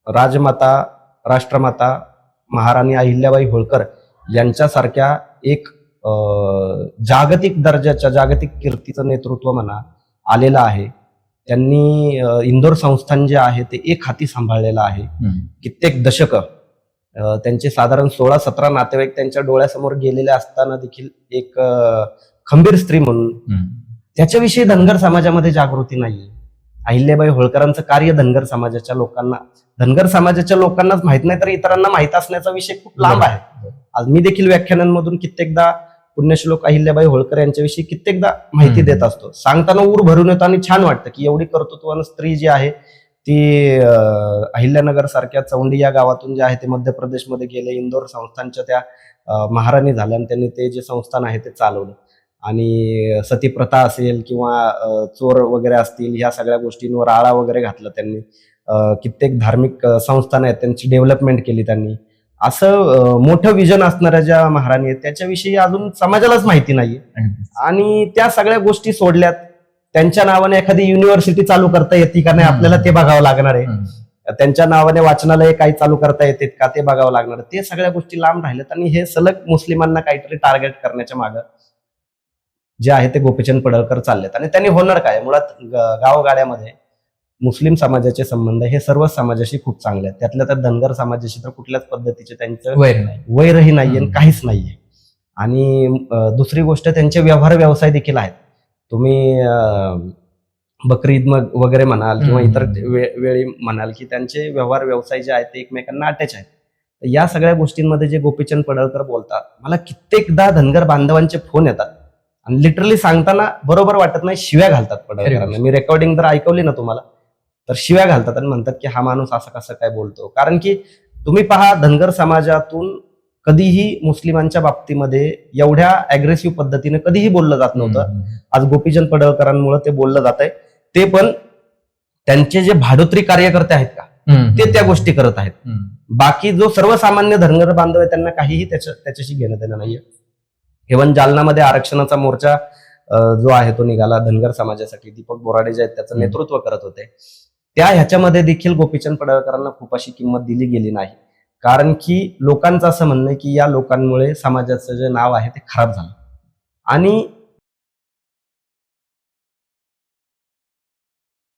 राजमाता, राष्ट्रमाता महाराणी अहिल्याबाई होळकर यांच्यासारख्या एक जागतिक दर्जाच्या, जागतिक कीर्तीचं नेतृत्व म्हणा आलेलं आहे. त्यांनी इंदोर संस्थान जे आहे ते एक हाती सांभाळलेलं आहे. कित्येक दशक त्यांचे साधारण 16-17 नातेवाईक त्यांच्या डोळ्यासमोर गेलेले असताना देखील एक खंबीर स्त्री म्हणून त्याच्याविषयी धनगर समाजामध्ये जागृती नाहीये. अहिल्याबाई होळकरांचं कार्य धनगर समाजाच्या लोकांनाच माहित नाही, तर इतरांना माहित असण्याचा विषय खूप लांब आहे. आज मी देखील व्याख्यानांमधून कित्येकदा पुण्यश्लोक अहिल्याबाई होळकर यांच्याविषयी कित्येकदा माहिती देत असतो. सांगताना ऊर भरून येतो आणि छान वाटतं की एवढी कर्तृत्वान स्त्री जी आहे ती अहिल्यानगर सारख्या चौंडी या गावातून जे आहे ते मध्य प्रदेशमध्ये गेले, इंदोर संस्थानच्या त्या महाराणी झाल्या आणि त्यांनी ते जे संस्थान आहे ते चालवलं. आणि सती प्रथा असेल किंवा चोर वगैरे असतील, ह्या सगळ्या गोष्टींवर आळा वगैरे घातला त्यांनी. कित्येक धार्मिक संस्थान आहेत त्यांची डेव्हलपमेंट केली त्यांनी. असं मोठं विजन असणाऱ्या ज्या महाराणी आहेत त्याच्याविषयी अजून समाजालाच माहिती नाहीये. आणि त्या सगळ्या गोष्टी सोडल्यात, त्यांच्या नावाने एखादी युनिव्हर्सिटी चालू करता येते का नाही आपल्याला ते बघावं लागणार आहे. त्यांच्या नावाने वाचनालय काही चालू करता येतात का ते बघावं लागणार. ते सगळ्या गोष्टी लांब राहिल्यात आणि हे सलग मुस्लिमांना काहीतरी टार्गेट करण्याच्या मागं जे आहे ते गोपीचंद पडळकर चाललेत. आणि त्यांनी होणार काय, मुळात गावगाड्यामध्ये मुस्लिम समाजाचे संबंध हे सर्व समाजाशी खूप चांगले आहेत. त्यातल्या त्यात धनगर समाजाशी तर कुठल्याच पद्धतीचे त्यांचं वैरही नाहीये आणि काहीच नाहीये. आणि दुसरी गोष्ट, त्यांचे व्यवसाय देखील आहेत. तुम्ही बकरी ईद वगैरे म्हणाल किंवा इतर वेळी म्हणाल की त्यांचे व्यवसाय जे आहेत ते एकमेकांना अटॅच आहेत. या सगळ्या गोष्टींमध्ये जे गोपीचंद पडळकर बोलतात, मला कित्येकदा धनगर बांधवांचे फोन येतात आणि लिटरली सांगताना बरोबर वाटत नाही, शिव्या घालतात पडळकरांना. मी रेकॉर्डिंग जर ऐकवली ना तुम्हाला तर शिव्या घालतात आणि म्हणतात की हा माणूस असं कसं काय बोलतो. कारण की तुम्ही पहा, धनगर समाजातून कधीही मुस्लिमांच्या बाबतीमध्ये एवढ्या अग्रेसिव्ह पद्धतीने कधीही बोललं जात नव्हतं. आज गोपीचंद पडळकरांमुळे ते बोललं जात आहे. ते पण त्यांचे जे भाडोत्री कार्यकर्ते आहेत का ते त्या गोष्टी करत आहेत. बाकी जो सर्वसामान्य धनगर बांधव आहे त्यांना काहीही त्याच्याशी घेणं देणं नाहीये. इव्हन जालनामध्ये आरक्षणाचा मोर्चा जो आहे तो निघाला धनगर समाजासाठी. दीपक बोराडे जे आहेत त्याचं नेतृत्व करत होते. त्या ह्याच्यामध्ये देखील गोपीचंद पडळकरांना खूप अशी किंमत दिली गेली नाही. कारण की लोकांचं असं म्हणणं आहे की या लोकांमुळे समाजाचं जे नाव आहे ते खराब झालं. आणि